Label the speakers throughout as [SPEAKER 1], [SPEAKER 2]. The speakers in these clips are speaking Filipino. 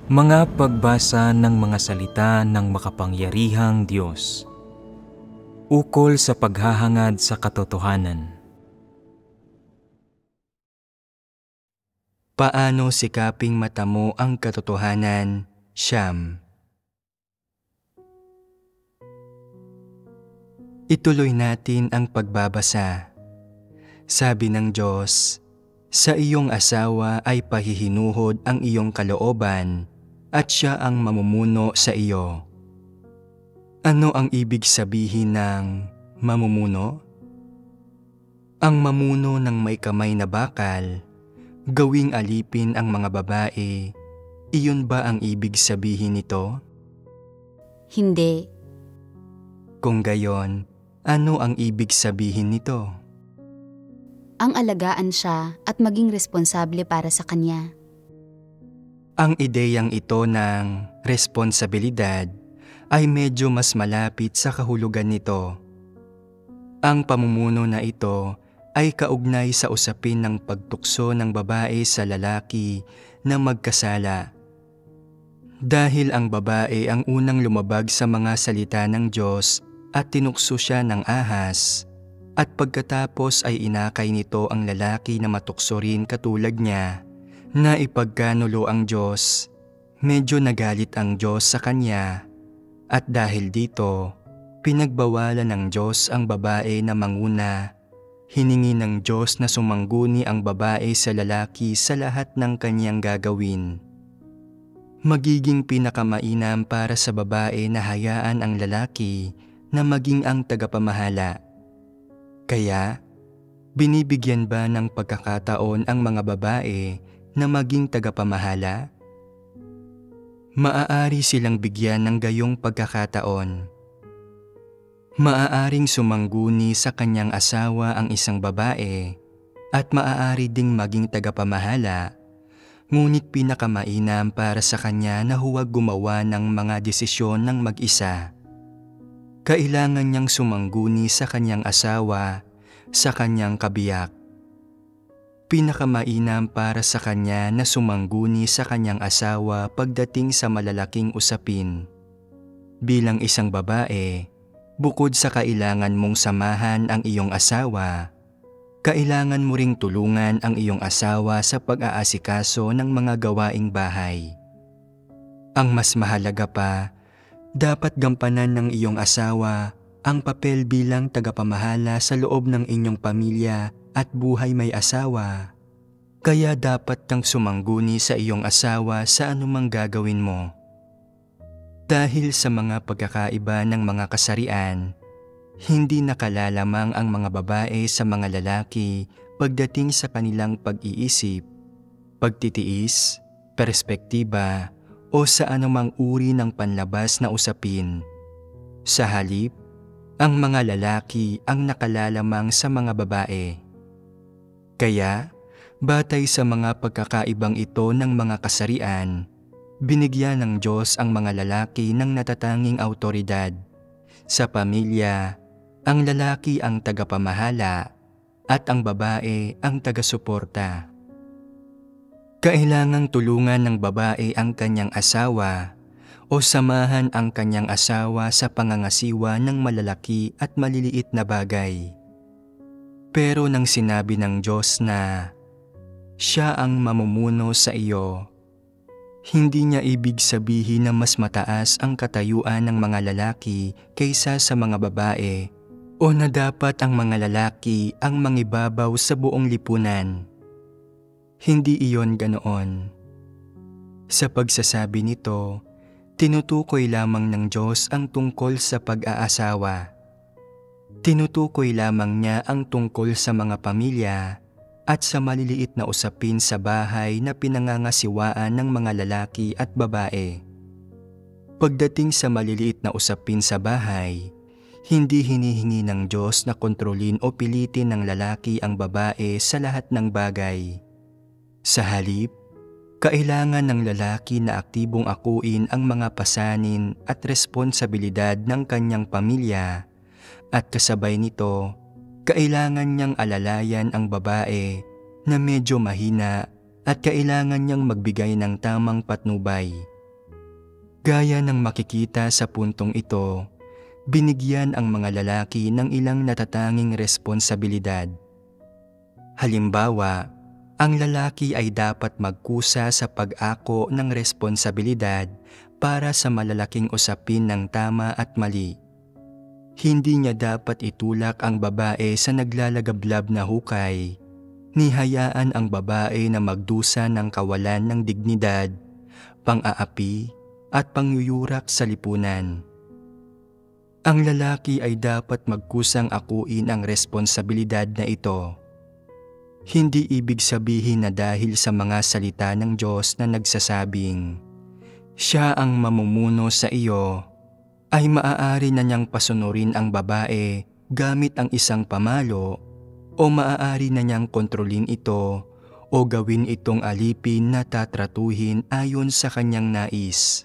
[SPEAKER 1] Mga pagbasa ng mga salita ng makapangyarihang Diyos. Ukol sa paghahangad sa katotohanan.
[SPEAKER 2] Paano sikaping matamo ang katotohanan? Siyam. Ituloy natin ang pagbabasa. Sabi ng Diyos, sa iyong asawa ay pahihinuhod ang iyong kalooban at siya ang mamumuno sa iyo. Ano ang ibig sabihin ng mamumuno? Ang mamuno ng may kamay na bakal, gawing alipin ang mga babae, iyon ba ang ibig sabihin nito?
[SPEAKER 3] Hindi.
[SPEAKER 2] Kung gayon, ano ang ibig sabihin nito?
[SPEAKER 3] Ang alagaan siya at maging responsable para sa kanya.
[SPEAKER 2] Ang ideyang ito ng responsibilidad ay medyo mas malapit sa kahulugan nito. Ang pamumuno na ito ay kaugnay sa usapin ng pagtukso ng babae sa lalaki na magkasala. Dahil ang babae ang unang lumabag sa mga salita ng Diyos at tinukso siya ng ahas, at pagkatapos ay inakay nito ang lalaki na matukso rin katulad niya, na ipagkanulo ang Diyos, medyo nagalit ang Diyos sa kanya, at dahil dito, pinagbawalan ng Diyos ang babae na manguna. Hiningi ng Diyos na sumangguni ang babae sa lalaki sa lahat ng kanyang gagawin. Magiging pinakamainam para sa babae na hayaan ang lalaki na maging ang tagapamahala. Kaya, binibigyan ba ng pagkakataon ang mga babae na maging tagapamahala? Maaari silang bigyan ng gayong pagkakataon. Maaaring sumangguni sa kanyang asawa ang isang babae at maaari ding maging tagapamahala, ngunit pinakamainam para sa kanya na huwag gumawa ng mga desisyon ng mag-isa. Kailangan niyang sumangguni sa kanyang asawa, sa kanyang kabiyak. Pinakamainam para sa kanya na sumangguni sa kanyang asawa pagdating sa malalaking usapin. Bilang isang babae, bukod sa kailangan mong samahan ang iyong asawa, kailangan mo ring tulungan ang iyong asawa sa pag-aasikaso ng mga gawaing bahay. Ang mas mahalaga pa, dapat gampanan ng iyong asawa ang papel bilang tagapamahala sa loob ng inyong pamilya at buhay may asawa. Kaya dapat kang sumangguni sa iyong asawa sa anumang gagawin mo. Dahil sa mga pagkakaiba ng mga kasarian, hindi nakalalamang ang mga babae sa mga lalaki pagdating sa kanilang pag-iisip, pagtitiis, perspektiba, o sa anumang uri ng panlabas na usapin. Sa halip, ang mga lalaki ang nakalalamang sa mga babae. Kaya, batay sa mga pagkakaibang ito ng mga kasarian, binigyan ng Diyos ang mga lalaki ng natatanging awtoridad. Sa pamilya, ang lalaki ang tagapamahala at ang babae ang tagasuporta. Kailangang tulungan ng babae ang kanyang asawa o samahan ang kanyang asawa sa pangangasiwa ng malalaki at maliliit na bagay. Pero nang sinabi ng Diyos na siya ang mamumuno sa iyo, hindi niya ibig sabihin na mas mataas ang katayuan ng mga lalaki kaysa sa mga babae o na dapat ang mga lalaki ang mangibabaw sa buong lipunan. Hindi iyon ganoon. Sa pagsasabi nito, tinutukoy lamang ng Diyos ang tungkol sa pag-aasawa. Tinutukoy lamang niya ang tungkol sa mga pamilya at sa maliliit na usapin sa bahay na pinangangasiwaan ng mga lalaki at babae. Pagdating sa maliliit na usapin sa bahay, hindi hinihingi ng Diyos na kontrolin o pilitin ng lalaki ang babae sa lahat ng bagay. Sa halip, kailangan ng lalaki na aktibong akuin ang mga pasanin at responsibilidad ng kanyang pamilya, at kasabay nito, kailangan niyang alalayan ang babae na medyo mahina at kailangan niyang magbigay ng tamang patnubay Gaya ng makikita sa puntong ito, binigyan ang mga lalaki ng ilang natatanging responsibilidad. Halimbawa, ang lalaki ay dapat magkusa sa pag-ako ng responsibilidad para sa malalaking usapin ng tama at mali. Hindi niya dapat itulak ang babae sa naglalagablab na hukay, ni hayaan ang babae na magdusa ng kawalan ng dignidad, pang-aapi at pangyuyurak sa lipunan. Ang lalaki ay dapat magkusang akuin ang responsibilidad na ito. Hindi ibig sabihin na dahil sa mga salita ng Diyos na nagsasabing, "Siya ang mamumuno sa iyo," ay maaari na niyang pasunurin ang babae gamit ang isang pamalo o maaari na niyang kontrolin ito o gawin itong alipin na tatratuhin ayon sa kanyang nais.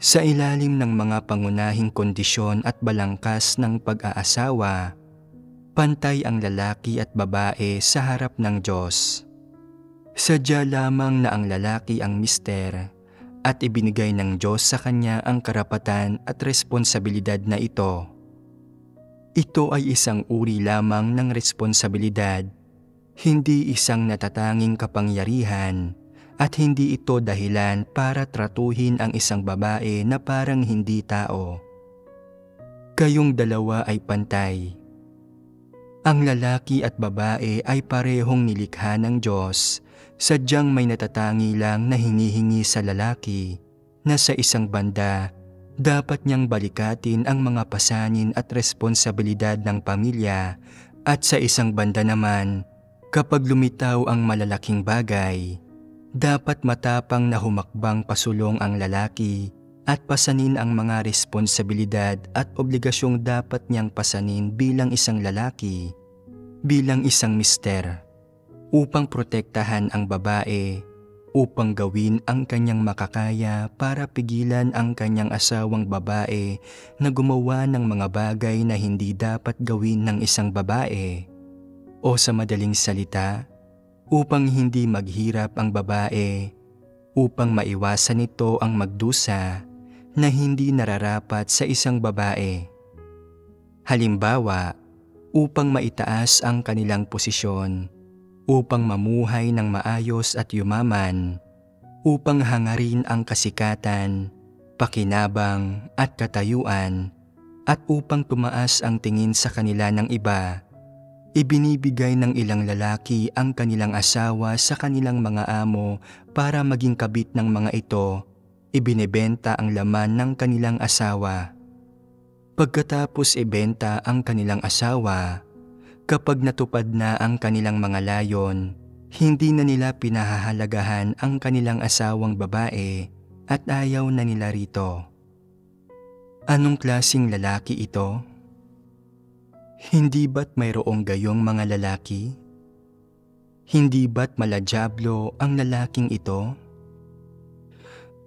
[SPEAKER 2] Sa ilalim ng mga pangunahing kondisyon at balangkas ng pag-aasawa, pantay ang lalaki at babae sa harap ng Diyos. Sadya lamang na ang lalaki ang mister at ibinigay ng Diyos sa kanya ang karapatan at responsibilidad na ito. Ito ay isang uri lamang ng responsibilidad, hindi isang natatanging kapangyarihan, at hindi ito dahilan para tratuhin ang isang babae na parang hindi tao. Kayong dalawa ay pantay. Ang lalaki at babae ay parehong nilikha ng Diyos, sadyang may natatangi lang na hinihingi sa lalaki na sa isang banda dapat niyang balikatin ang mga pasanin at responsibilidad ng pamilya, at sa isang banda naman, kapag lumitaw ang malalaking bagay, dapat matapang na humakbang pasulong ang lalaki at pasanin ang mga responsibilidad at obligasyong dapat niyang pasanin bilang isang lalaki, bilang isang mister, upang protektahan ang babae, upang gawin ang kanyang makakaya para pigilan ang kanyang asawang babae na gumawa ng mga bagay na hindi dapat gawin ng isang babae, o sa madaling salita, upang hindi maghirap ang babae, upang maiwasan nito ang magdusa na hindi nararapat sa isang babae. Halimbawa, upang maitaas ang kanilang posisyon, upang mamuhay ng maayos at yumaman, upang hangarin ang kasikatan, pakinabang at katayuan, at upang tumaas ang tingin sa kanila ng iba, ibinibigay ng ilang lalaki ang kanilang asawa sa kanilang mga amo para maging kabit ng mga ito, ibinebenta ang laman ng kanilang asawa. Pagkatapos ibenta ang kanilang asawa, kapag natupad na ang kanilang mga layon, hindi na nila pinahahalagahan ang kanilang asawang babae at ayaw na nila rito. Anong klaseng lalaki ito? Hindi ba't mayroong gayong mga lalaki? Hindi ba't maladyablo ang lalaking ito?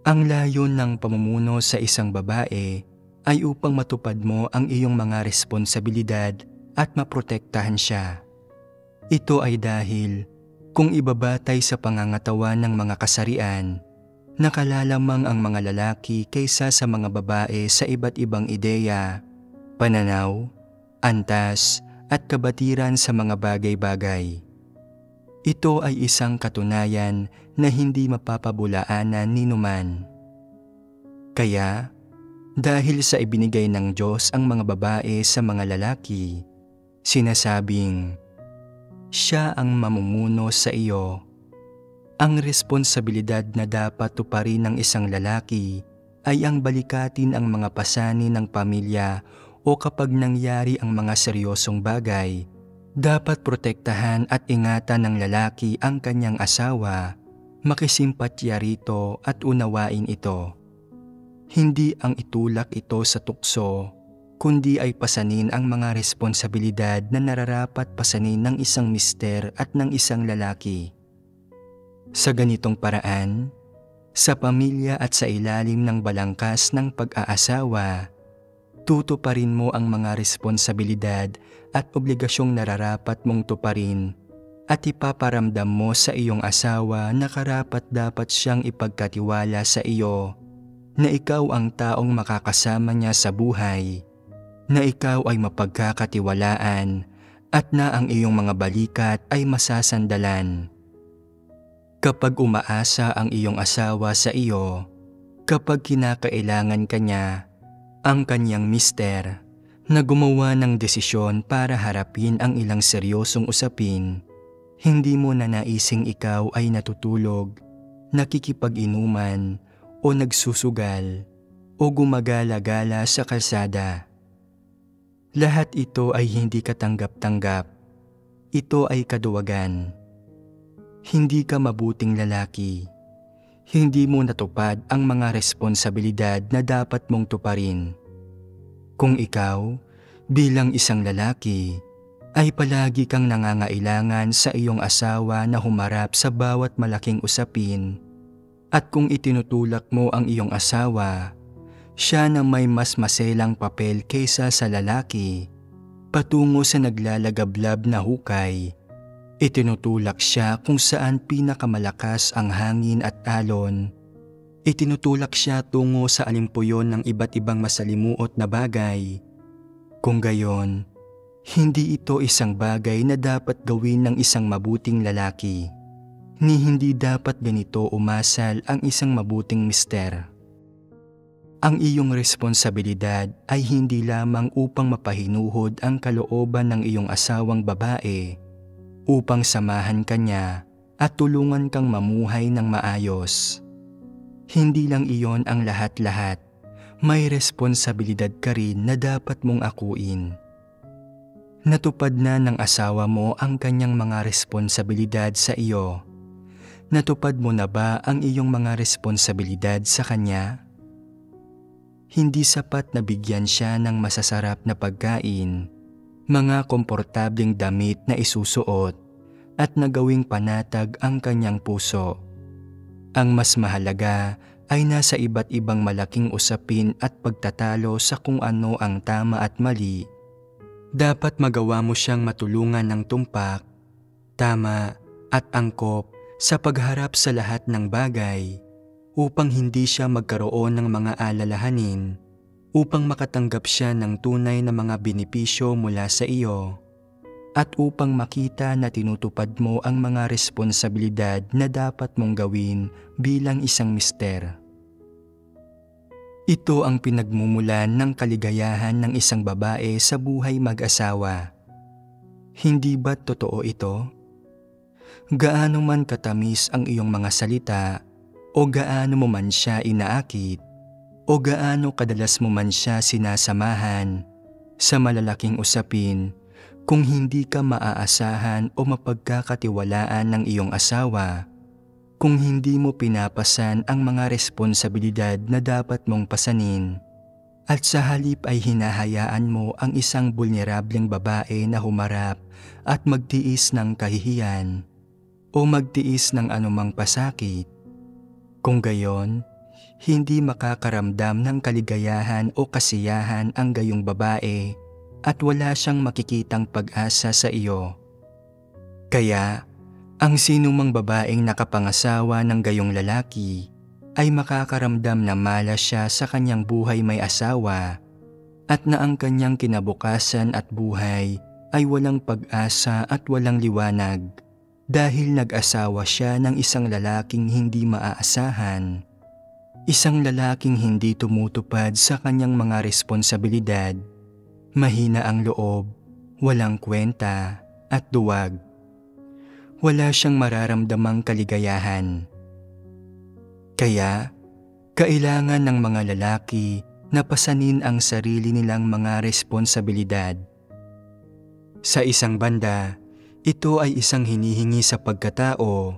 [SPEAKER 2] Ang layon ng pamumuno sa isang babae ay upang matupad mo ang iyong mga responsibilidad at maprotektahan siya. Ito ay dahil kung ibabatay sa pangangatawan ng mga kasarian, nakalalamang ang mga lalaki kaysa sa mga babae sa iba't ibang ideya, pananaw, antas at kabatiran sa mga bagay-bagay. Ito ay isang katunayan na hindi mapapabulaanan ni numan. Kaya, dahil sa ibinigay ng Diyos ang mga babae sa mga lalaki, sinasabing, "Siya ang mamumuno sa iyo." Ang responsibilidad na dapat tuparin ng isang lalaki ay ang balikatin ang mga pasanin ng pamilya o kapag nangyari ang mga seryosong bagay, dapat protektahan at ingatan ng lalaki ang kanyang asawa, makisimpatya rito at unawain ito. Hindi ang itulak ito sa tukso, kundi ay pasanin ang mga responsibilidad na nararapat pasanin ng isang mister at ng isang lalaki. Sa ganitong paraan, sa pamilya at sa ilalim ng balangkas ng pag-aasawa, tutuparin mo ang mga responsibilidad at obligasyong nararapat mong tuparin at ipaparamdam mo sa iyong asawa na karapat-dapat siyang ipagkatiwala sa iyo, na ikaw ang taong makakasama niya sa buhay, na ikaw ay mapagkakatiwalaan at na ang iyong mga balikat ay masasandalan. Kapag umaasa ang iyong asawa sa iyo, kapag kinakailangan ka niya, ang kanyang mister na gumawa ng desisyon para harapin ang ilang seryosong usapin, hindi mo na naising ikaw ay natutulog, nakikipag-inuman o nagsusugal o gumagala-gala sa kalsada. Lahat ito ay hindi katanggap-tanggap. Ito ay kaduwagan. Hindi ka mabuting lalaki. Hindi mo natupad ang mga responsibilidad na dapat mong tuparin. Kung ikaw, bilang isang lalaki, ay palagi kang nangangailangan sa iyong asawa na humarap sa bawat malaking usapin, at kung itinutulak mo ang iyong asawa, siya na may mas maselang papel kaysa sa lalaki, patungo sa naglalagablab na hukay, itinutulak siya kung saan pinakamalakas ang hangin at alon. Itinutulak siya tungo sa alimpuyon ng iba't ibang masalimuot na bagay. Kung gayon, hindi ito isang bagay na dapat gawin ng isang mabuting lalaki. Ni hindi dapat ganito umasal ang isang mabuting mister. Ang iyong responsibilidad ay hindi lamang upang mapahinuhod ang kalooban ng iyong asawang babae, upang samahan ka niya at tulungan kang mamuhay ng maayos. Hindi lang iyon ang lahat-lahat, may responsibilidad ka rin na dapat mong akuin. Natupad na ng asawa mo ang kanyang mga responsibilidad sa iyo. Natupad mo na ba ang iyong mga responsibilidad sa kanya? Hindi sapat na bigyan siya ng masasarap na pagkain, mga komportableng damit na isusuot, at nagawing panatag ang kanyang puso. Ang mas mahalaga ay nasa iba't ibang malaking usapin at pagtatalo sa kung ano ang tama at mali. Dapat magawa mo siyang matulungan ng tumpak, tama at angkop sa pagharap sa lahat ng bagay, upang hindi siya magkaroon ng mga alalahanin, upang makatanggap siya ng tunay na mga benepisyo mula sa iyo, at upang makita na tinutupad mo ang mga responsibilidad na dapat mong gawin bilang isang mister. Ito ang pinagmumulan ng kaligayahan ng isang babae sa buhay mag-asawa. Hindi ba't totoo ito? Gaano man katamis ang iyong mga salita, o gaano mo man siya inaakit, o gaano kadalas mo man siya sinasamahan sa malalaking usapin, kung hindi ka maaasahan o mapagkakatiwalaan ng iyong asawa, kung hindi mo pinapasan ang mga responsibilidad na dapat mong pasanin, at sa halip ay hinahayaan mo ang isang bulnerableng babae na humarap at magtiis ng kahihiyan o magtiis ng anumang pasakit, kung gayon, hindi makakaramdam ng kaligayahan o kasiyahan ang gayong babae at wala siyang makikitang pag-asa sa iyo. Kaya, ang sinumang babaeng nakapangasawa ng gayong lalaki ay makakaramdam na malas siya sa kanyang buhay may asawa at na ang kanyang kinabukasan at buhay ay walang pag-asa at walang liwanag dahil nag-asawa siya ng isang lalaking hindi maaasahan. Isang lalaking hindi tumutupad sa kanyang mga responsibilidad, mahina ang loob, walang kwenta at duwag. Wala siyang mararamdamang kaligayahan. Kaya, kailangan ng mga lalaki na pasanin ang sarili nilang mga responsibilidad. Sa isang banda, ito ay isang hinihingi sa pagkatao,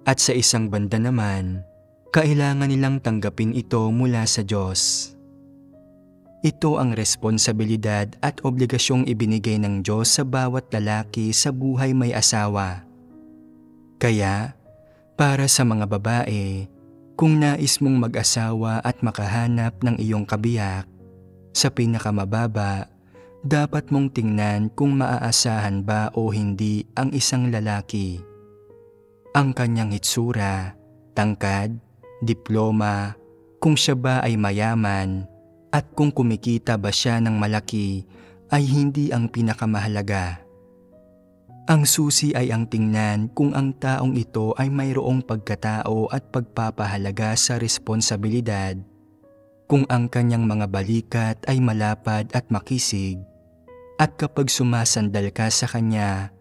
[SPEAKER 2] at sa isang banda naman, kailangan nilang tanggapin ito mula sa Diyos. Ito ang responsibilidad at obligasyong ibinigay ng Diyos sa bawat lalaki sa buhay may asawa. Kaya, para sa mga babae, kung nais mong mag-asawa at makahanap ng iyong kabiyak, sa pinakamababa, dapat mong tingnan kung maaasahan ba o hindi ang isang lalaki. Ang kanyang hitsura, tangkad, diploma, kung siya ba ay mayaman at kung kumikita ba siya ng malaki ay hindi ang pinakamahalaga. Ang susi ay ang tingnan kung ang taong ito ay mayroong pagkatao at pagpapahalaga sa responsibilidad, kung ang kanyang mga balikat ay malapad at makisig, at kapag sumasandal ka sa kanya,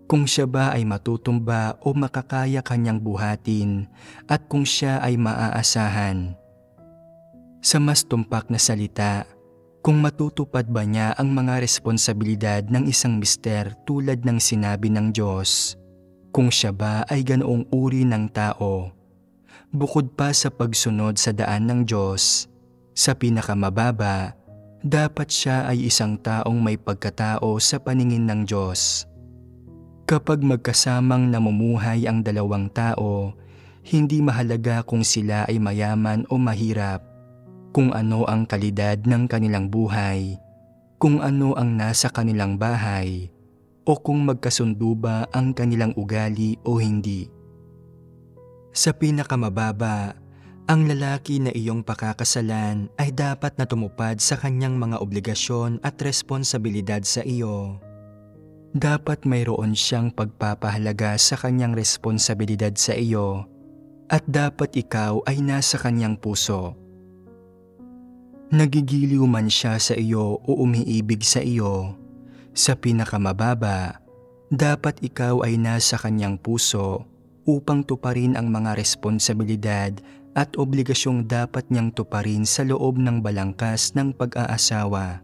[SPEAKER 2] kung siya ba ay matutumba o makakaya kanyang buhatin at kung siya ay maaasahan. Sa mas tumpak na salita, kung matutupad ba niya ang mga responsibilidad ng isang mister tulad ng sinabi ng Diyos, kung siya ba ay ganoong uri ng tao, bukod pa sa pagsunod sa daan ng Diyos, sa pinakamababa, dapat siya ay isang taong may pagkatao sa paningin ng Diyos. Kapag magkasamang namumuhay ang dalawang tao, hindi mahalaga kung sila ay mayaman o mahirap, kung ano ang kalidad ng kanilang buhay, kung ano ang nasa kanilang bahay, o kung magkasundo ba ang kanilang ugali o hindi. Sa pinakamababa, ang lalaki na iyong pakakasalan ay dapat na tumupad sa kanyang mga obligasyon at responsibilidad sa iyo. Dapat mayroon siyang pagpapahalaga sa kanyang responsibilidad sa iyo at dapat ikaw ay nasa kanyang puso. Nagigiliw man siya sa iyo o umiibig sa iyo, sa pinakamababa, dapat ikaw ay nasa kanyang puso upang tuparin ang mga responsibilidad at obligasyong dapat niyang tuparin sa loob ng balangkas ng pag-aasawa.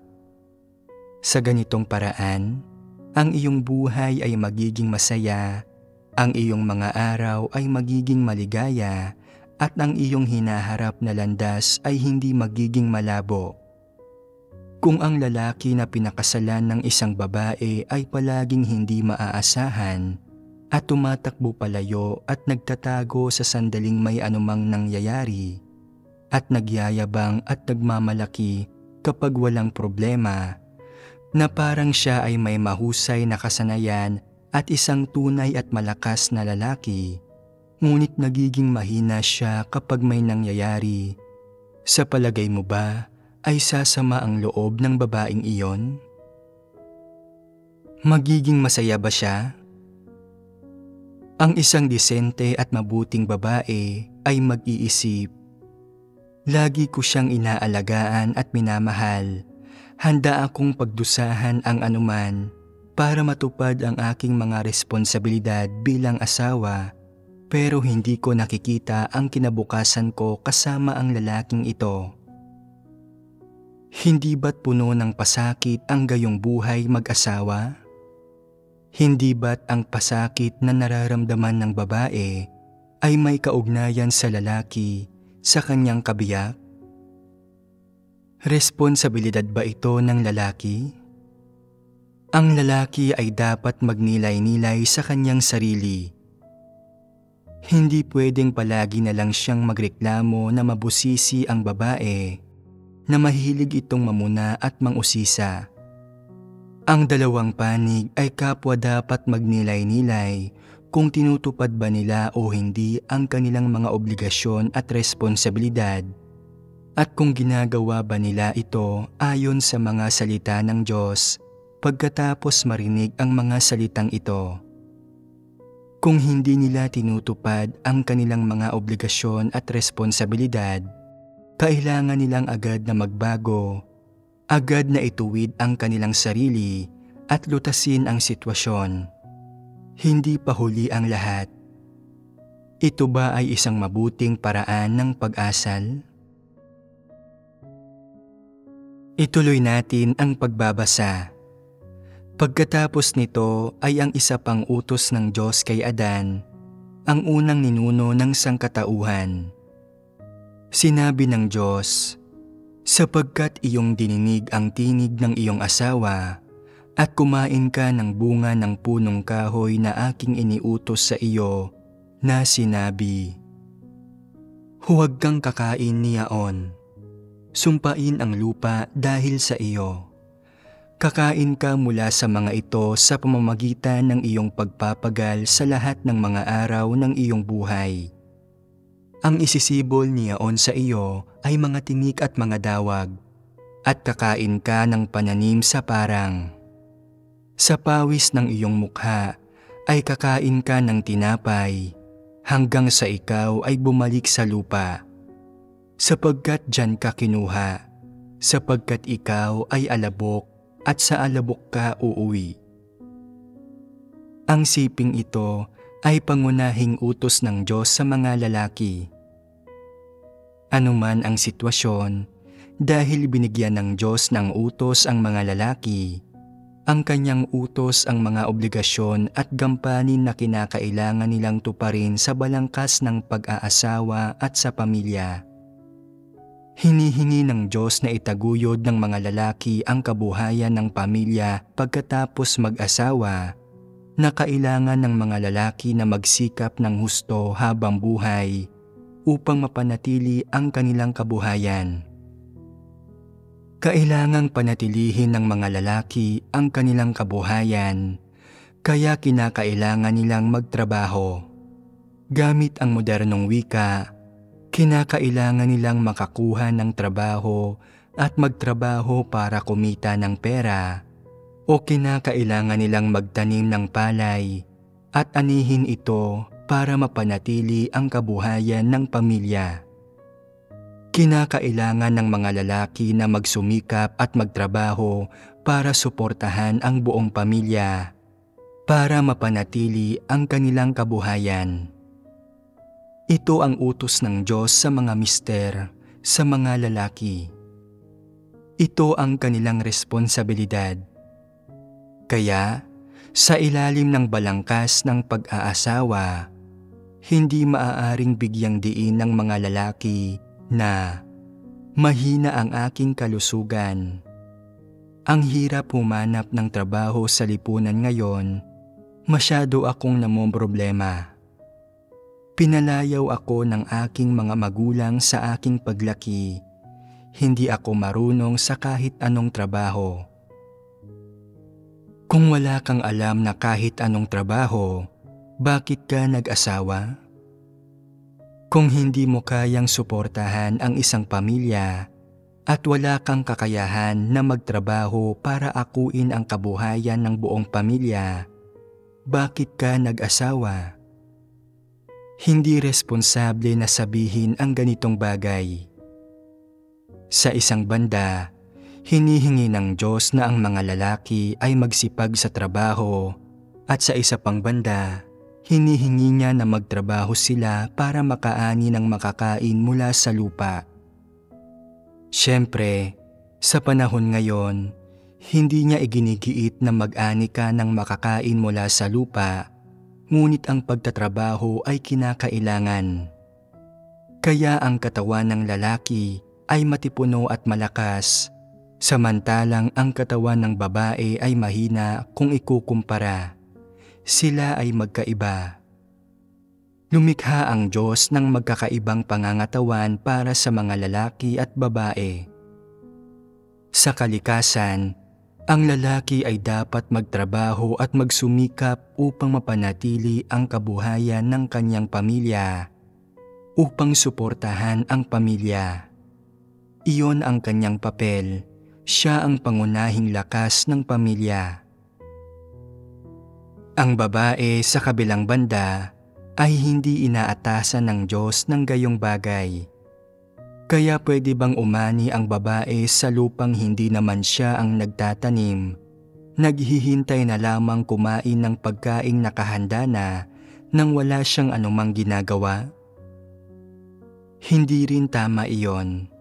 [SPEAKER 2] Sa ganitong paraan, ang iyong buhay ay magiging masaya, ang iyong mga araw ay magiging maligaya, at ang iyong hinaharap na landas ay hindi magiging malabo. Kung ang lalaki na pinakasalan ng isang babae ay palaging hindi maaasahan at tumatakbo palayo at nagtatago sa sandaling may anumang nangyayari at nagyayabang at nagmamalaki kapag walang problema, na parang siya ay may mahusay na kasanayan at isang tunay at malakas na lalaki, ngunit nagiging mahina siya kapag may nangyayari, sa palagay mo ba ay sasama ang loob ng babaeng iyon? Magiging masaya ba siya? Ang isang disente at mabuting babae ay mag-iisip, lagi ko siyang inaalagaan at minamahal, handa akong pagdusahan ang anuman para matupad ang aking mga responsibilidad bilang asawa, pero hindi ko nakikita ang kinabukasan ko kasama ang lalaking ito. Hindi ba't puno ng pasakit ang gayong buhay mag-asawa? Hindi ba't ang pasakit na nararamdaman ng babae ay may kaugnayan sa lalaki, sa kanyang kabiyak? Responsibilidad ba ito ng lalaki? Ang lalaki ay dapat magnilay-nilay sa kanyang sarili. Hindi pwedeng palagi na lang siyang magreklamo na mabusisi ang babae, na mahilig itong mamuna at mangusisa. Ang dalawang panig ay kapwa dapat magnilay-nilay kung tinutupad ba nila o hindi ang kanilang mga obligasyon at responsibilidad, at kung ginagawa ba nila ito ayon sa mga salita ng Diyos pagkatapos marinig ang mga salitang ito. Kung hindi nila tinutupad ang kanilang mga obligasyon at responsibilidad, kailangan nilang agad na magbago, agad na ituwid ang kanilang sarili at lutasin ang sitwasyon. Hindi pa huli ang lahat. Ito ba ay isang mabuting paraan ng pag-asal? Ituloy natin ang pagbabasa. Pagkatapos nito ay ang isa pang utos ng Diyos kay Adan, ang unang ninuno ng sangkatauhan. Sinabi ng Diyos, sapagkat iyong dininig ang tinig ng iyong asawa at kumain ka ng bunga ng punong kahoy na aking iniutos sa iyo, na sinabi, huwag kang kakain niyaon, sumpain ang lupa dahil sa iyo. Kakain ka mula sa mga ito sa pamamagitan ng iyong pagpapagal sa lahat ng mga araw ng iyong buhay. Ang isisibol niyaon sa iyo ay mga tinik at mga dawag, at kakain ka ng pananim sa parang. Sa pawis ng iyong mukha ay kakain ka ng tinapay, hanggang sa ikaw ay bumalik sa lupa. Sapagkat diyan ka kinuha, sapagkat ikaw ay alabok at sa alabok ka uuwi. Ang siping ito ay pangunahing utos ng Diyos sa mga lalaki. Anuman ang sitwasyon, dahil binigyan ng Diyos ng utos ang mga lalaki, ang kanyang utos ang mga obligasyon at gampanin na kinakailangan nilang tuparin sa balangkas ng pag-aasawa at sa pamilya. Hinihingi ng Diyos na itaguyod ng mga lalaki ang kabuhayan ng pamilya pagkatapos mag-asawa, na kailangan ng mga lalaki na magsikap ng husto habang buhay upang mapanatili ang kanilang kabuhayan. Kailangang panatilihin ng mga lalaki ang kanilang kabuhayan, kaya kinakailangan nilang magtrabaho. Gamit ang modernong wika, kinakailangan nilang makakuha ng trabaho at magtrabaho para kumita ng pera, o kinakailangan nilang magtanim ng palay at anihin ito para mapanatili ang kabuhayan ng pamilya. Kinakailangan ng mga lalaki na magsumikap at magtrabaho para suportahan ang buong pamilya, para mapanatili ang kanilang kabuhayan. Ito ang utos ng Diyos sa mga mister, sa mga lalaki. Ito ang kanilang responsibilidad. Kaya, sa ilalim ng balangkas ng pag-aasawa, hindi maaaring bigyang diin ng mga lalaki na mahina ang aking kalusugan. Ang hirap humanap ng trabaho sa lipunan ngayon, masyado akong namomroblema. Pinalayaw ako ng aking mga magulang sa aking paglaki, hindi ako marunong sa kahit anong trabaho. Kung wala kang alam na kahit anong trabaho, bakit ka nag-asawa? Kung hindi mo kayang suportahan ang isang pamilya at wala kang kakayahan na magtrabaho para akuin ang kabuhayan ng buong pamilya, bakit ka nag-asawa? Hindi responsable na sabihin ang ganitong bagay. Sa isang banda, hinihingi ng Diyos na ang mga lalaki ay magsipag sa trabaho, at sa isa pang banda, hinihingi niya na magtrabaho sila para makaani ng makakain mula sa lupa. Siyempre, sa panahon ngayon, hindi niya iginigiit na mag-ani ka ng makakain mula sa lupa, ngunit ang pagtatrabaho ay kinakailangan. Kaya ang katawan ng lalaki ay matipuno at malakas, samantalang ang katawan ng babae ay mahina kung ikukumpara. Sila ay magkaiba. Lumikha ang Diyos ng magkakaibang pangangatawan para sa mga lalaki at babae. Sa kalikasan, ang lalaki ay dapat magtrabaho at magsumikap upang mapanatili ang kabuhayan ng kanyang pamilya, upang suportahan ang pamilya. Iyon ang kanyang papel. Siya ang pangunahing lakas ng pamilya. Ang babae sa kabilang banda ay hindi inaatasan ng Diyos ng gayong bagay. Kaya pwede bang umani ang babae sa lupang hindi naman siya ang nagtatanim, naghihintay na lamang kumain ng pagkaing nakahanda na nang wala siyang anumang ginagawa? Hindi rin tama iyon.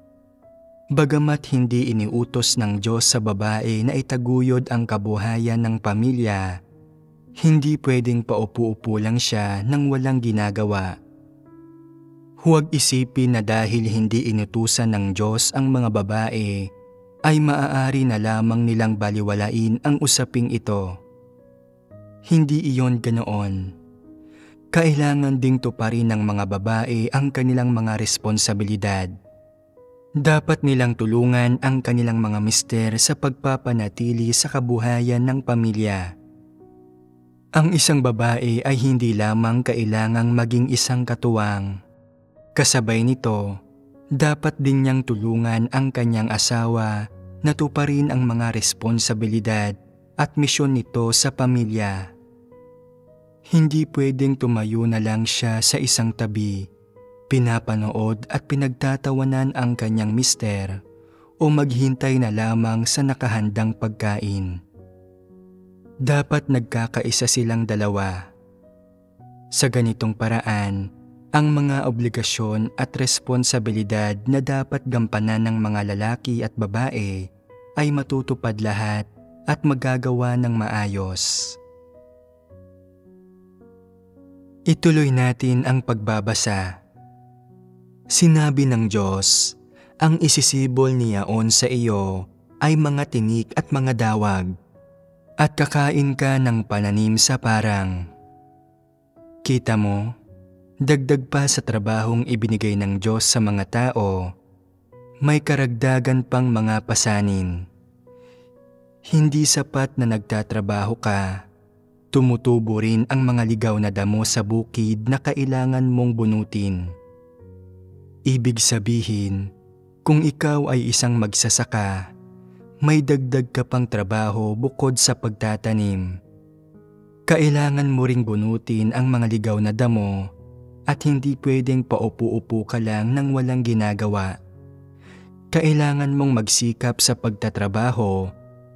[SPEAKER 2] Bagamat hindi iniutos ng Diyos sa babae na itaguyod ang kabuhayan ng pamilya, hindi pwedeng paupo-upo lang siya nang walang ginagawa. Huwag isipin na dahil hindi inutusan ng Diyos ang mga babae, ay maaari na lamang nilang baliwalain ang usaping ito. Hindi iyon ganoon. Kailangan ding tuparin ng mga babae ang kanilang mga responsibilidad. Dapat nilang tulungan ang kanilang mga mister sa pagpapanatili sa kabuhayan ng pamilya. Ang isang babae ay hindi lamang kailangang maging isang katuwang. Kasabay nito, dapat din niyang tulungan ang kanyang asawa na tuparin ang mga responsibilidad at misyon nito sa pamilya. Hindi pwedeng tumayo na lang siya sa isang tabi, pinapanood at pinagtatawanan ang kanyang mister o maghintay na lamang sa nakahandang pagkain. Dapat nagkakaisa silang dalawa. Sa ganitong paraan, ang mga obligasyon at responsibilidad na dapat gampanan ng mga lalaki at babae ay matutupad lahat at magagawa ng maayos. Ituloy natin ang pagbabasa. Sinabi ng Diyos, ang isisibol niyaon sa iyo ay mga tinik at mga dawag, at kakain ka ng pananim sa parang. Kita mo, dagdag pa sa trabahong ibinigay ng Diyos sa mga tao, may karagdagan pang mga pasanin. Hindi sapat na nagtatrabaho ka, tumutubo rin ang mga ligaw na damo sa bukid na kailangan mong bunutin. Ibig sabihin, kung ikaw ay isang magsasaka, may dagdag ka pang trabaho bukod sa pagtatanim. Kailangan mo ring bunutin ang mga ligaw na damo at hindi pwedeng paupo-upo ka lang nang walang ginagawa. Kailangan mong magsikap sa pagtatrabaho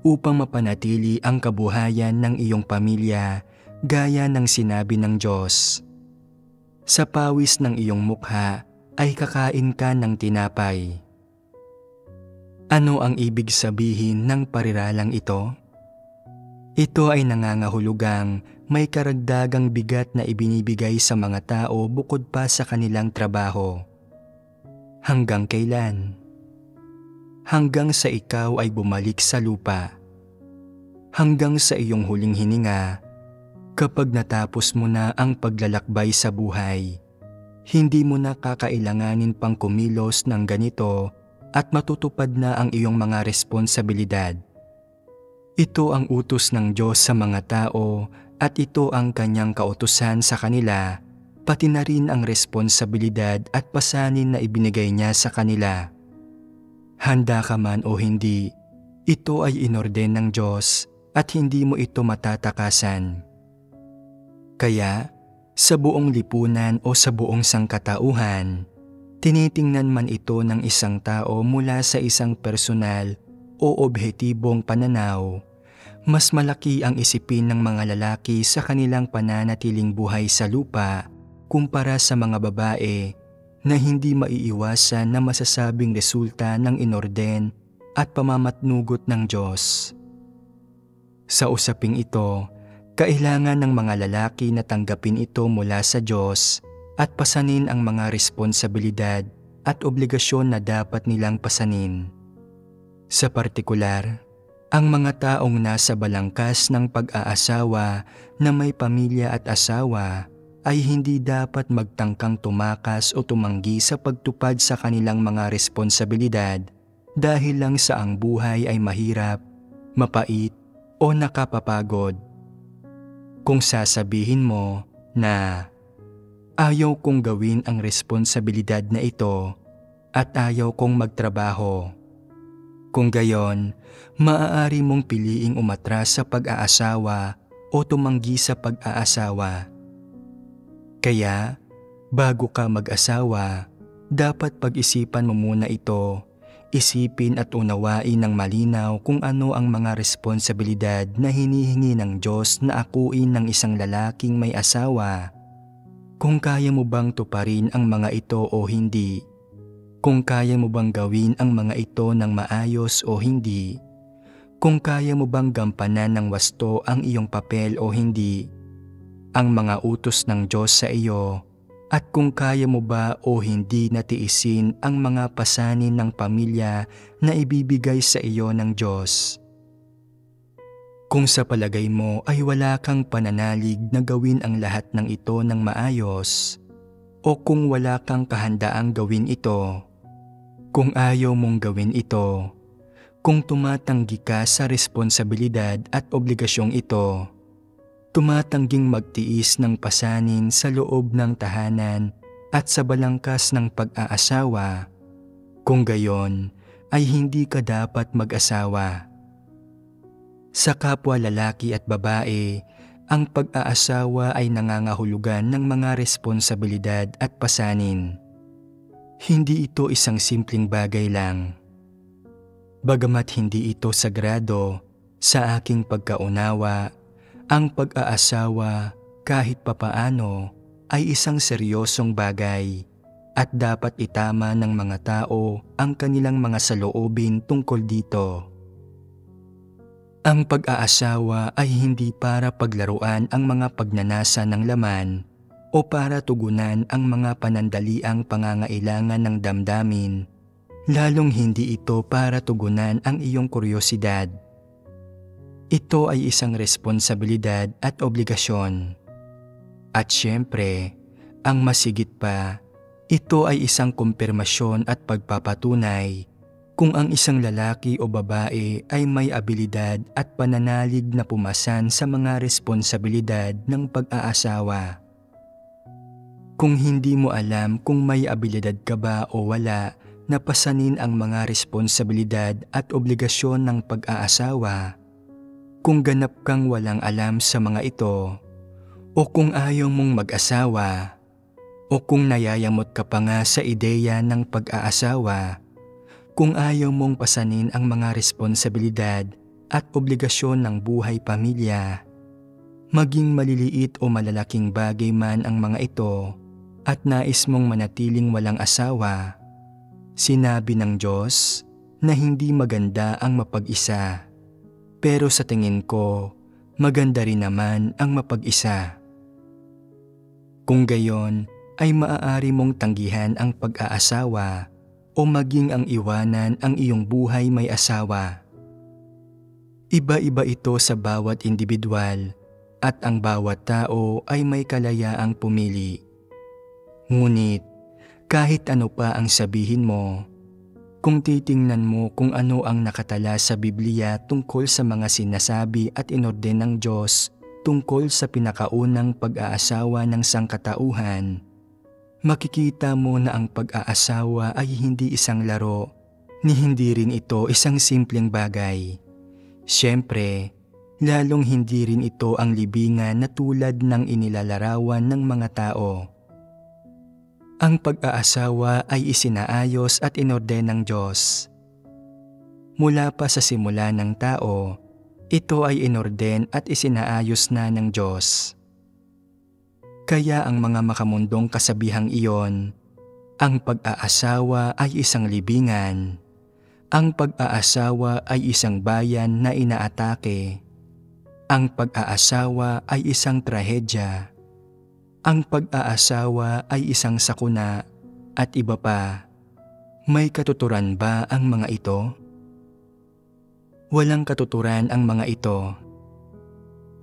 [SPEAKER 2] upang mapanatili ang kabuhayan ng iyong pamilya gaya ng sinabi ng Diyos. Sa pawis ng iyong mukha ay kakain ka ng tinapay. Ano ang ibig sabihin ng pariralang ito? Ito ay nangangahulugang may karagdagang bigat na ibinibigay sa mga tao bukod pa sa kanilang trabaho. Hanggang kailan? Hanggang sa ikaw ay bumalik sa lupa. Hanggang sa iyong huling hininga, kapag natapos mo na ang paglalakbay sa buhay, hindi mo na kakailanganin pang kumilos ng ganito at matutupad na ang iyong mga responsibilidad. Ito ang utos ng Diyos sa mga tao at ito ang kanyang kautusan sa kanila, pati na rin ang responsibilidad at pasanin na ibinigay niya sa kanila. Handa ka man o hindi, ito ay inorden ng Diyos at hindi mo ito matatakasan. Kaya, sa buong lipunan o sa buong sangkatauhan, tinitingnan man ito ng isang tao mula sa isang personal o objetibong pananaw, mas malaki ang isipin ng mga lalaki sa kanilang pananatiling buhay sa lupa kumpara sa mga babae na hindi maiiwasan na masasabing resulta ng inorden at pamamatnugot ng Diyos. Sa usaping ito, kailangan ng mga lalaki na tanggapin ito mula sa Diyos at pasanin ang mga responsibilidad at obligasyon na dapat nilang pasanin. Sa partikular, ang mga taong nasa balangkas ng pag-aasawa na may pamilya at asawa ay hindi dapat magtangkang tumakas o tumanggi sa pagtupad sa kanilang mga responsibilidad dahil lang sa ang buhay ay mahirap, mapait o nakapapagod. Kung sasabihin mo na ayaw kong gawin ang responsibilidad na ito at ayaw kong magtrabaho, kung gayon, maaari mong piliing umatras sa pag-aasawa o tumanggi sa pag-aasawa. Kaya, bago ka mag-asawa, dapat pag-isipan mo muna ito, isipin at unawain ng malinaw kung ano ang mga responsibilidad na hinihingi ng Diyos na akuin ng isang lalaking may asawa. Kung kaya mo bang tuparin ang mga ito o hindi, kung kaya mo bang gawin ang mga ito ng maayos o hindi, kung kaya mo bang gampanan ng wasto ang iyong papel o hindi, ang mga utos ng Diyos sa iyo, at kung kaya mo ba o hindi na tiisin ang mga pasanin ng pamilya na ibibigay sa iyo ng Diyos. Kung sa palagay mo ay wala kang pananalig na gawin ang lahat ng ito ng maayos, o kung wala kang kahandaang gawin ito, kung ayaw mong gawin ito, kung tumatanggi ka sa responsibilidad at obligasyong ito, tumatangging magtiis ng pasanin sa loob ng tahanan at sa balangkas ng pag-aasawa, kung gayon ay hindi ka dapat mag-asawa. Sa kapwa lalaki at babae, ang pag-aasawa ay nangangahulugan ng mga responsibilidad at pasanin. Hindi ito isang simpleng bagay lang. Bagamat hindi ito sagrado, sa aking pagkaunawa, ang pag-aasawa kahit papaano ay isang seryosong bagay at dapat itama ng mga tao ang kanilang mga saloobin tungkol dito. Ang pag-aasawa ay hindi para paglaruan ang mga pagnanasa ng laman o para tugunan ang mga panandaliang pangangailangan ng damdamin, lalong hindi ito para tugunan ang iyong kuryosidad. Ito ay isang responsibilidad at obligasyon. At syempre, ang masigit pa, ito ay isang kumpirmasyon at pagpapatunay kung ang isang lalaki o babae ay may abilidad at pananalig na pumasan sa mga responsibilidad ng pag-aasawa. Kung hindi mo alam kung may abilidad ka ba o wala na pasanin ang mga responsibilidad at obligasyon ng pag-aasawa, kung ganap kang walang alam sa mga ito, o kung ayaw mong mag-asawa, o kung nayayamot ka pa nga sa ideya ng pag-aasawa, kung ayaw mong pasanin ang mga responsibilidad at obligasyon ng buhay pamilya, maging maliliit o malalaking bagay man ang mga ito at nais mong manatiling walang asawa, sinabi ng Diyos na hindi maganda ang mapag-isa. Pero sa tingin ko, maganda rin naman ang mapag-isa. Kung gayon, ay maaari mong tanggihan ang pag-aasawa o maging ang iwanan ang iyong buhay may asawa. Iba-iba ito sa bawat individual at ang bawat tao ay may kalayaang pumili. Ngunit kahit ano pa ang sabihin mo, kung titingnan mo kung ano ang nakatala sa Biblia tungkol sa mga sinasabi at inorden ng Diyos tungkol sa pinakaunang pag-aasawa ng sangkatauhan, makikita mo na ang pag-aasawa ay hindi isang laro, ni hindi rin ito isang simpleng bagay. Siyempre, lalong hindi rin ito ang libingan na tulad ng inilalarawan ng mga tao. Ang pag-aasawa ay isinaayos at inorden ng Diyos. Mula pa sa simula ng tao, ito ay inorden at isinaayos na ng Diyos. Kaya ang mga makamundong kasabihang iyon, ang pag-aasawa ay isang libingan, ang pag-aasawa ay isang bayan na inaatake, ang pag-aasawa ay isang trahedya, ang pag-aasawa ay isang sakuna, at iba pa. May katuturan ba ang mga ito? Walang katuturan ang mga ito.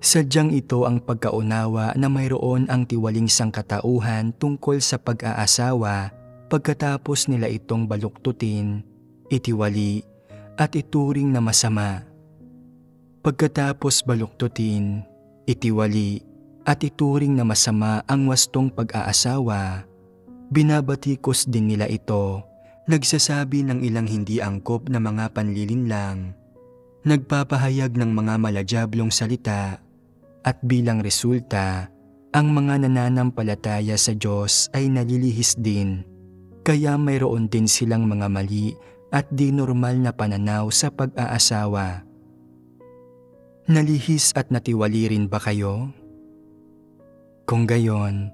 [SPEAKER 2] Sadyang ito ang pagkaunawa na mayroon ang tiwaling sangkatauhan tungkol sa pag-aasawa pagkatapos nila itong baluktutin, itiwali, at ituring na masama. Pagkatapos baluktutin, itiwali, at ituring na masama ang wastong pag-aasawa, binabatikos din nila ito, nagsasabi ng ilang hindi angkop na mga panlilinlang, nagpapahayag ng mga malajablong salita, at bilang resulta, ang mga nananampalataya sa Diyos ay nalilihis din, kaya mayroon din silang mga mali at di normal na pananaw sa pag-aasawa. Nalihis at natiwali rin ba kayo? Kung gayon,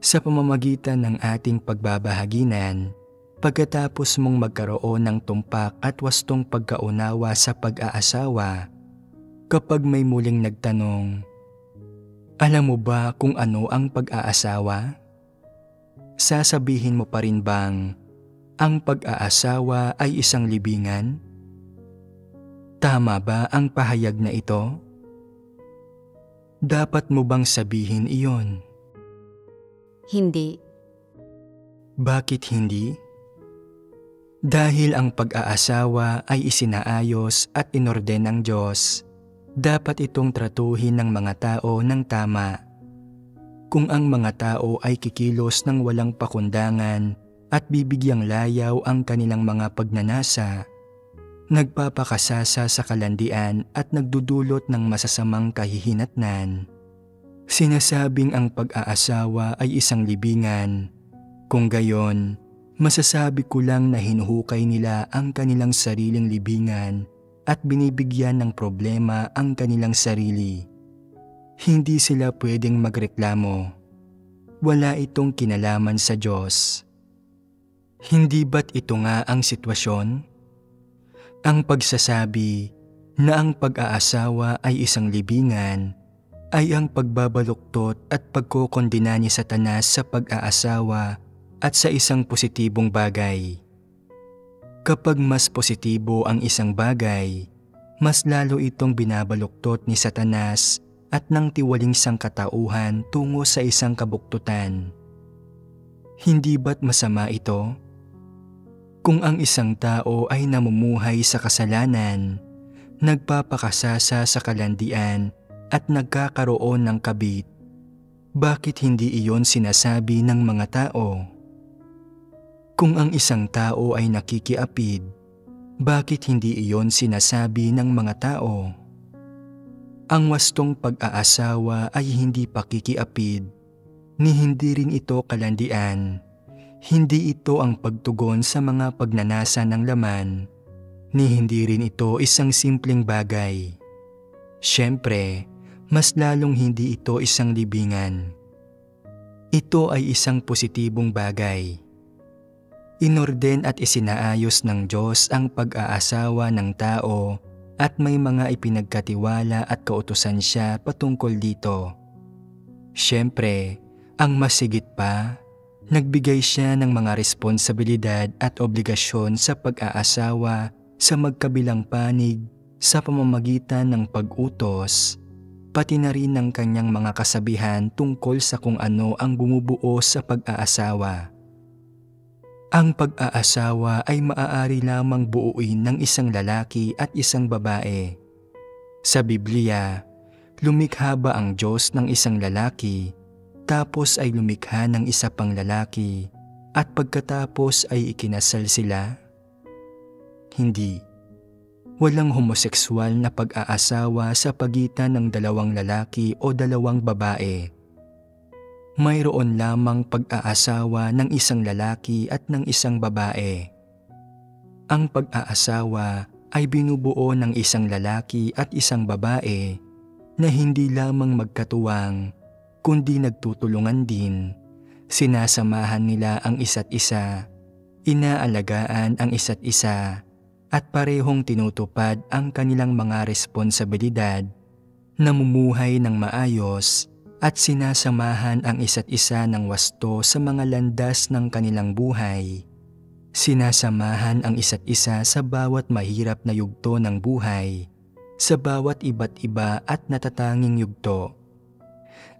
[SPEAKER 2] sa pamamagitan ng ating pagbabahaginan, pagkatapos mong magkaroon ng tumpak at wastong pagkaunawa sa pag-aasawa, kapag may muling nagtanong, alam mo ba kung ano ang pag-aasawa? Sasabihin mo pa rin bang ang pag-aasawa ay isang libingan? Tama ba ang pahayag na ito? Dapat mo bang sabihin iyon?
[SPEAKER 3] Hindi.
[SPEAKER 2] Bakit hindi? Dahil ang pag-aasawa ay isinaayos at inorden ng Diyos, dapat itong tratuhin ng mga tao ng tama. Kung ang mga tao ay kikilos ng walang pakundangan at bibigyang layaw ang kanilang mga pagnanasa, nagpapakasasa sa kalandian at nagdudulot ng masasamang kahihinatnan, sinasabing ang pag-aasawa ay isang libingan. Kung gayon, masasabi ko lang na hinuhukay nila ang kanilang sariling libingan at binibigyan ng problema ang kanilang sarili. Hindi sila pwedeng magreklamo. Wala itong kinalaman sa Diyos. Hindi ba't ito nga ang sitwasyon? Ang pagsasabi na ang pag-aasawa ay isang libingan ay ang pagbabaluktot at pagkokondena ni Satanas sa pag-aasawa at sa isang positibong bagay. Kapag mas positibo ang isang bagay, mas lalo itong binabaluktot ni Satanas at ng tiwaling sangkatauhan tungo sa isang kabuktutan. Hindi ba't masama ito? Kung ang isang tao ay namumuhay sa kasalanan, nagpapakasasa sa kalandian at nagkakaroon ng kabit, bakit hindi iyon sinasabi ng mga tao? Kung ang isang tao ay nakikiapid, bakit hindi iyon sinasabi ng mga tao? Ang wastong pag-aasawa ay hindi pakikiapid, ni hindi rin ito kalandian. Hindi ito ang pagtugon sa mga pagnanasa ng laman, ni hindi rin ito isang simpleng bagay. Siyempre, mas lalong hindi ito isang libingan. Ito ay isang positibong bagay. Inorden at isinaayos ng Diyos ang pag-aasawa ng tao at may mga ipinagkatiwala at kautusan siya patungkol dito. Siyempre, ang masigit pa, nagbigay siya ng mga responsibilidad at obligasyon sa pag-aasawa sa magkabilang panig sa pamamagitan ng pag-utos, pati na rin ng kanyang mga kasabihan tungkol sa kung ano ang bumubuo sa pag-aasawa. Ang pag-aasawa ay maaari lamang buuin ng isang lalaki at isang babae. Sa Biblia, lumikha ba ang Diyos ng isang lalaki, tapos ay lumikha ng isa pang lalaki, at pagkatapos ay ikinasal sila? Hindi. Walang homosekswal na pag-aasawa sa pagitan ng dalawang lalaki o dalawang babae. Mayroon lamang pag-aasawa ng isang lalaki at ng isang babae. Ang pag-aasawa ay binubuo ng isang lalaki at isang babae na hindi lamang magkatuwang, kundi nagtutulungan din. Sinasamahan nila ang isa't isa, inaalagaan ang isa't isa, at parehong tinutupad ang kanilang mga responsibilidad, namumuhay ng maayos, at sinasamahan ang isa't isa ng wasto sa mga landas ng kanilang buhay. Sinasamahan ang isa't isa sa bawat mahirap na yugto ng buhay, sa bawat iba't iba at natatanging yugto.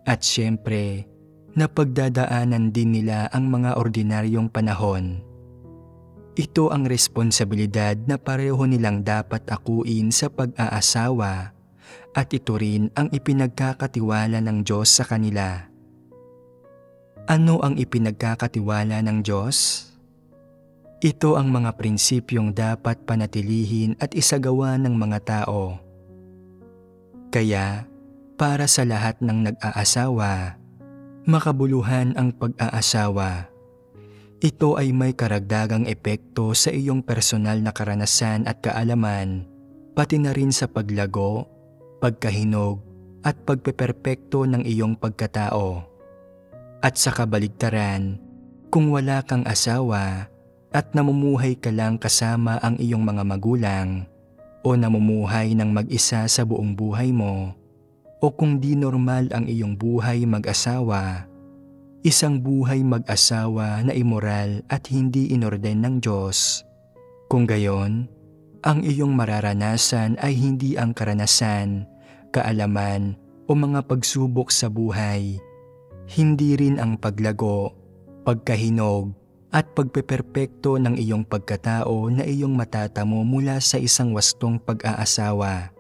[SPEAKER 2] At siyempre, napagdadaanan din nila ang mga ordinaryong panahon. Ito ang responsibilidad na pareho nilang dapat akuin sa pag-aasawa, at ito rin ang ipinagkakatiwala ng Diyos sa kanila. Ano ang ipinagkakatiwala ng Diyos? Ito ang mga prinsipyong dapat panatilihin at isagawa ng mga tao. Kaya, para sa lahat ng nag-aasawa, makabuluhan ang pag-aasawa. Ito ay may karagdagang epekto sa iyong personal na karanasan at kaalaman, pati na rin sa paglago, pagkahinog at pagpeperpekto ng iyong pagkatao. At sa kabaligtaran, kung wala kang asawa at namumuhay ka lang kasama ang iyong mga magulang o namumuhay ng mag-isa sa buong buhay mo, o kung di normal ang iyong buhay mag-asawa, isang buhay mag-asawa na immoral at hindi inorden ng Diyos. Kung gayon, ang iyong mararanasan ay hindi ang karanasan, kaalaman o mga pagsubok sa buhay. Hindi rin ang paglago, pagkahinog at pagpeperpekto ng iyong pagkatao na iyong matatamo mula sa isang wastong pag-aasawa.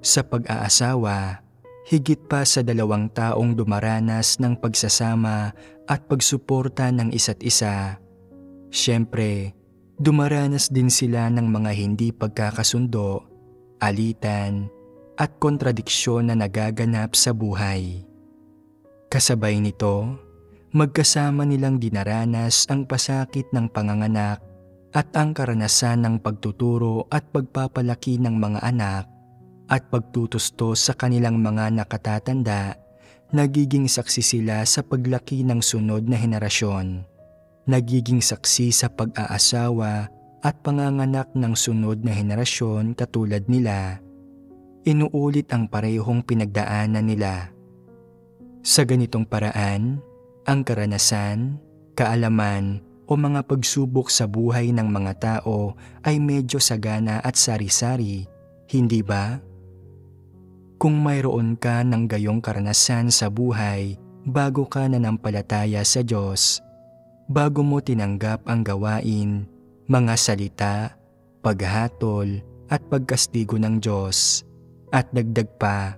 [SPEAKER 2] Sa pag-aasawa, higit pa sa 2 taong dumaranas ng pagsasama at pagsuporta ng isa't isa. Siyempre, dumaranas din sila ng mga hindi pagkakasundo, alitan, at kontradiksyon na nagaganap sa buhay. Kasabay nito, magkasama nilang dinaranas ang pasakit ng panganganak at ang karanasan ng pagtuturo at pagpapalaki ng mga anak at pagtutustos sa kanilang mga nakatatanda. Nagiging saksi sila sa paglaki ng sunod na henerasyon. Nagiging saksi sa pag-aasawa at panganganak ng sunod na henerasyon katulad nila. Inuulit ang parehong pinagdaanan nila. Sa ganitong paraan, ang karanasan, kaalaman o mga pagsubok sa buhay ng mga tao ay medyo sagana at sari-sari, hindi ba? Kung mayroon ka ng gayong karanasan sa buhay bago ka nanampalataya sa Diyos, bago mo tinanggap ang gawain, mga salita, paghatol at pagkastigo ng Diyos, at dagdag pa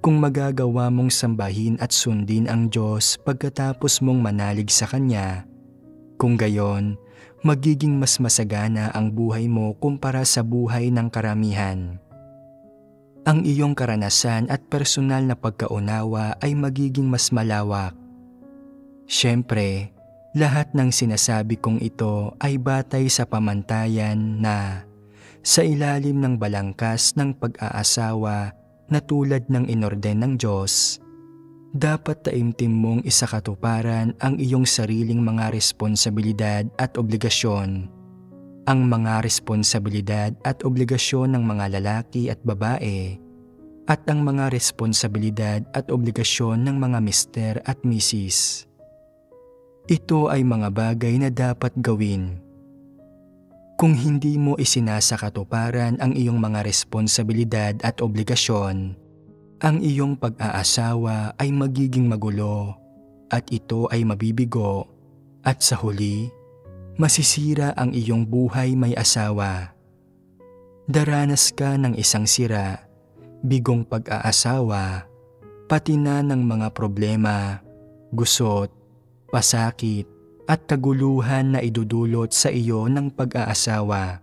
[SPEAKER 2] kung magagawa mong sambahin at sundin ang Diyos pagkatapos mong manalig sa Kanya, kung gayon, magiging mas masagana ang buhay mo kumpara sa buhay ng karamihan. Ang iyong karanasan at personal na pagkaunawa ay magiging mas malawak. Siyempre, lahat ng sinasabi kong ito ay batay sa pamantayan na sa ilalim ng balangkas ng pag-aasawa na tulad ng inorden ng Diyos, dapat taimtim mong isakatuparan ang iyong sariling mga responsibilidad at obligasyon. Ang mga responsibilidad at obligasyon ng mga lalaki at babae, at ang mga responsibilidad at obligasyon ng mga mister at misis. Ito ay mga bagay na dapat gawin. Kung hindi mo isinasakatuparan ang iyong mga responsibilidad at obligasyon, ang iyong pag-aasawa ay magiging magulo at ito ay mabibigo at sa huli, masisira ang iyong buhay may asawa. Daranas ka ng isang sira, bigong pag-aasawa, pati na ng mga problema, gusot, pasakit at kaguluhan na idudulot sa iyo ng pag-aasawa.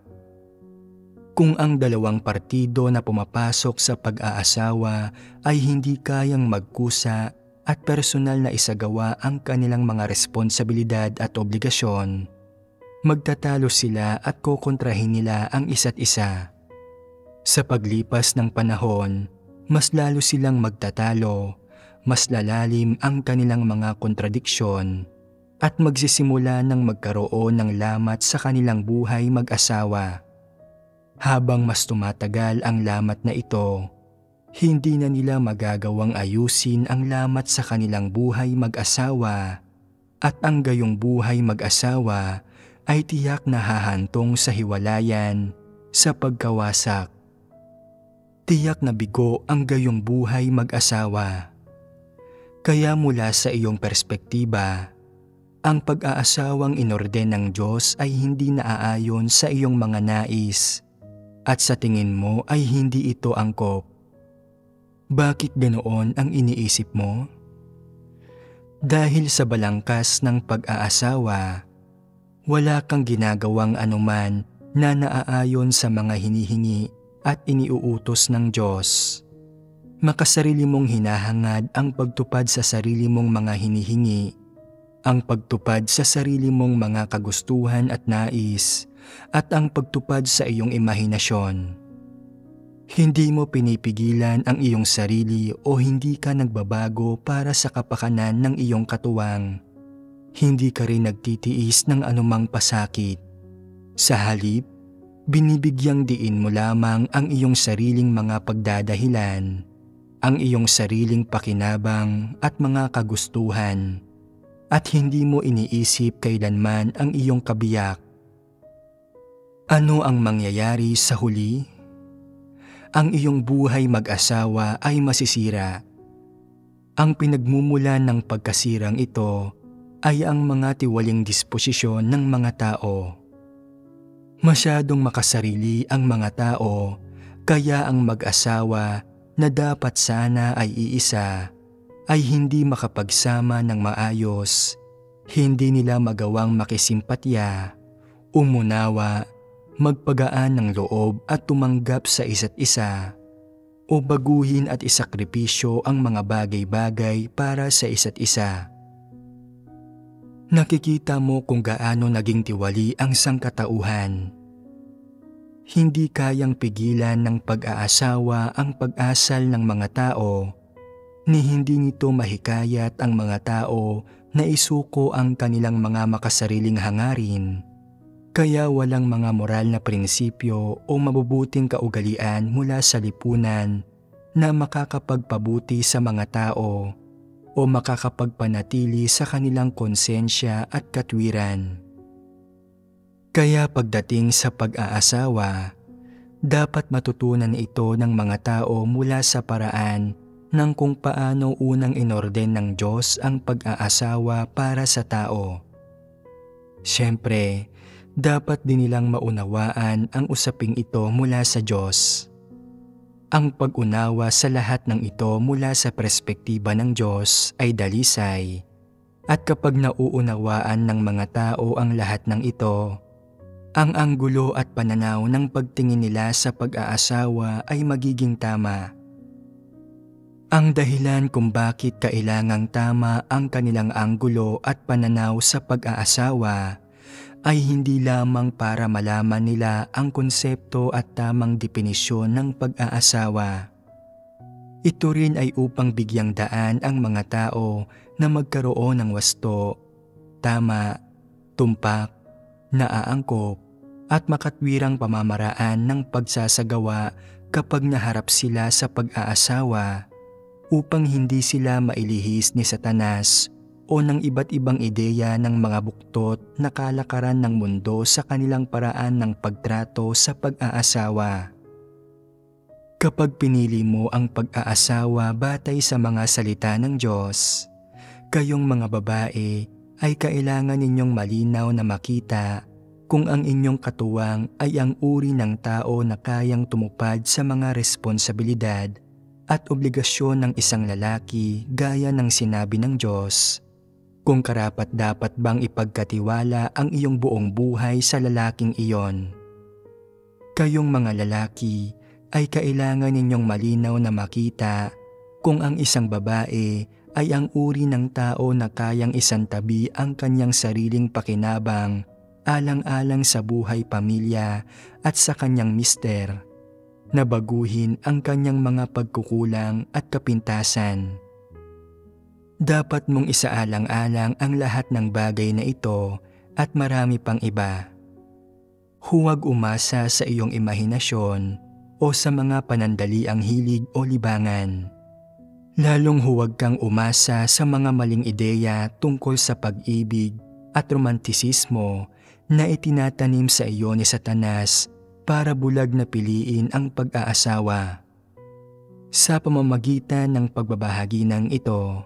[SPEAKER 2] Kung ang 2 partido na pumapasok sa pag-aasawa ay hindi kayang magkusa at personal na isagawa ang kanilang mga responsibilidad at obligasyon, magtatalo sila at kokontrahin nila ang isa't isa. Sa paglipas ng panahon, mas lalo silang magtatalo, mas lalalim ang kanilang mga kontradiksyon, at magsisimula ng magkaroon ng lamat sa kanilang buhay mag-asawa. Habang mas tumatagal ang lamat na ito, hindi na nila magagawang ayusin ang lamat sa kanilang buhay mag-asawa, at ang gayong buhay mag-asawa ay tiyak na hahantong sa hiwalayan, sa pagkawasak. Tiyak na bigo ang gayong buhay mag-asawa. Kaya mula sa iyong perspektiba, ang pag-aasawang inorden ng Diyos ay hindi naaayon sa iyong mga nais, at sa tingin mo ay hindi ito angkop. Bakit ganoon ang iniisip mo? Dahil sa balangkas ng pag-aasawa, wala kang ginagawang anuman na naaayon sa mga hinihingi at iniuutos ng Diyos. Makasarili mong hinahangad ang pagtupad sa sarili mong mga hinihingi, ang pagtupad sa sarili mong mga kagustuhan at nais, at ang pagtupad sa iyong imahinasyon. Hindi mo pinipigilan ang iyong sarili o hindi ka nagbabago para sa kapakanan ng iyong katuwang. Hindi ka rin nagtitiis ng anumang pasakit. Sa halip, binibigyang diin mo lamang ang iyong sariling mga pagdadahilan, ang iyong sariling pakinabang at mga kagustuhan, at hindi mo iniisip kailanman ang iyong kabiyak. Ano ang mangyayari sa huli? Ang iyong buhay mag-asawa ay masisira. Ang pinagmumulan ng pagkasirang ito ay ang mga tiwaling disposisyon ng mga tao. Masyadong makasarili ang mga tao, kaya ang mag-asawa na dapat sana ay iisa ay hindi makapagsama ng maayos, hindi nila magawang makisimpatya, umunawa, magpagaan ng loob at tumanggap sa isa't isa, o baguhin at isakripisyo ang mga bagay-bagay para sa isa't isa. Nakikita mo kung gaano naging tiwali ang sangkatauhan. Hindi kayang pigilan ng pag-aasawa ang pag-asal ng mga tao, ni hindi nito mahikayat ang mga tao na isuko ang kanilang mga makasariling hangarin. Kaya walang mga moral na prinsipyo o mabubuting kaugalian mula sa lipunan na makakapagpabuti sa mga tao o makakapagpanatili sa kanilang konsensya at katwiran. Kaya pagdating sa pag-aasawa, dapat matutunan ito ng mga tao mula sa paraan ng kung paano unang inorden ng Diyos ang pag-aasawa para sa tao. Siyempre, dapat din nilang maunawaan ang usaping ito mula sa Diyos. Ang pag-unawa sa lahat ng ito mula sa perspektiba ng Diyos ay dalisay, at kapag nauunawaan ng mga tao ang lahat ng ito, ang anggulo at pananaw ng pagtingin nila sa pag-aasawa ay magiging tama. Ang dahilan kung bakit kailangang tama ang kanilang anggulo at pananaw sa pag-aasawa ay hindi lamang para malaman nila ang konsepto at tamang definisyon ng pag-aasawa. Ito rin ay upang bigyang daan ang mga tao na magkaroon ng wasto, tama, tumpak, naaangkop at makatwirang pamamaraan ng pagsasagawa kapag naharap sila sa pag-aasawa, upang hindi sila mailihis ni Satanas o ng iba't ibang ideya ng mga buktot na kalakaran ng mundo sa kanilang paraan ng pagtrato sa pag-aasawa. Kapag pinili mo ang pag-aasawa batay sa mga salita ng Diyos, kayong mga babae ay kailangan ninyong malinaw na makita kung ang inyong katuwang ay ang uri ng tao na kayang tumupad sa mga responsibilidad at obligasyon ng isang lalaki gaya ng sinabi ng Diyos. Kung karapat-dapat bang ipagkatiwala ang iyong buong buhay sa lalaking iyon. Kayong mga lalaki ay kailangan ninyong malinaw na makita kung ang isang babae ay ang uri ng tao na kayang isantabi ang kanyang sariling pakinabang alang-alang sa buhay pamilya at sa kanyang mister, na baguhin ang kanyang mga pagkukulang at kapintasan. Dapat mong isaalang-alang ang lahat ng bagay na ito at marami pang iba. Huwag umasa sa iyong imahinasyon o sa mga panandaliang hilig o libangan. Lalong huwag kang umasa sa mga maling ideya tungkol sa pag-ibig at romantisismo na itinatanim sa iyo ni Satanas para bulag na piliin ang pag-aasawa. Sa pamamagitan ng pagbabahagi ng ito,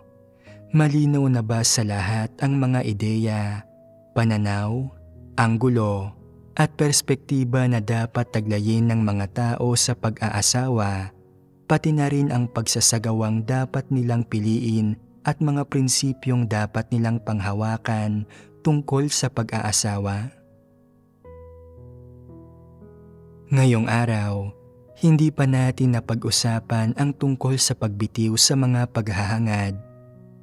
[SPEAKER 2] malinaw na ba sa lahat ang mga ideya, pananaw, anggulo, at perspektiba na dapat taglayin ng mga tao sa pag-aasawa, pati na rin ang pagsasagawang dapat nilang piliin at mga prinsipyong dapat nilang panghawakan tungkol sa pag-aasawa? Ngayong araw, hindi pa natin napag-usapan ang tungkol sa pagbitiw sa mga paghahangad,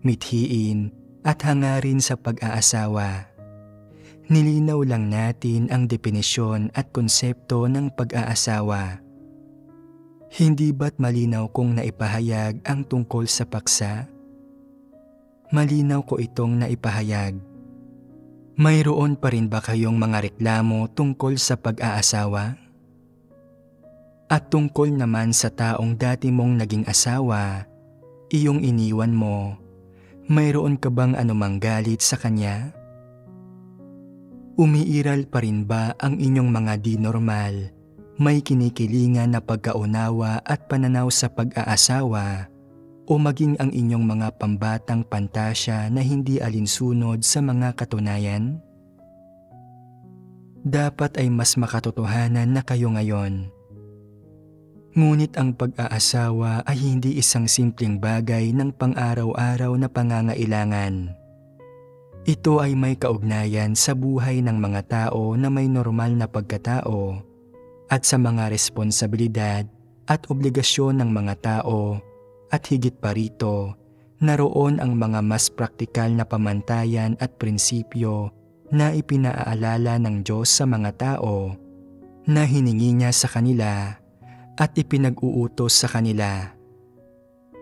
[SPEAKER 2] mithiin at hangarin sa pag-aasawa. Nilinaw lang natin ang definisyon at konsepto ng pag-aasawa. Hindi ba't malinaw kung naipahayag ang tungkol sa paksa? Malinaw ko itong naipahayag. Mayroon pa rin ba kayong mga reklamo tungkol sa pag-aasawa? At tungkol naman sa taong dati mong naging asawa, iyong iniwan mo, mayroon ka bang anumang galit sa kanya? Umiiral pa rin ba ang inyong mga di normal, may kinikilingan na pagkaunawa at pananaw sa pag-aasawa, o maging ang inyong mga pambatang pantasya na hindi alinsunod sa mga katunayan? Dapat ay mas makatotohanan na kayo ngayon. Ngunit ang pag-aasawa ay hindi isang simpleng bagay ng pang-araw-araw na pangangailangan. Ito ay may kaugnayan sa buhay ng mga tao na may normal na pagkatao at sa mga responsibilidad at obligasyon ng mga tao, at higit pa rito, naroon ang mga mas praktikal na pamantayan at prinsipyo na ipinaalala ng Diyos sa mga tao na hiningi niya sa kanila at ipinag-uutos sa kanila.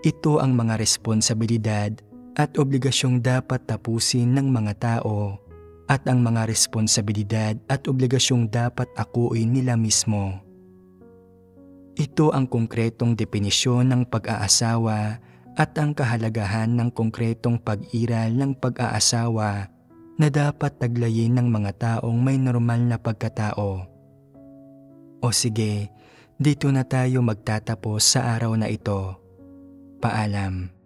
[SPEAKER 2] Ito ang mga responsibilidad at obligasyong dapat tapusin ng mga tao at ang mga responsibilidad at obligasyong dapat akuin nila mismo. Ito ang konkretong definisyon ng pag-aasawa at ang kahalagahan ng konkretong pag-iral ng pag-aasawa na dapat taglayin ng mga taong may normal na pagkatao. O sige, dito na tayo magtatapos sa araw na ito. Paalam.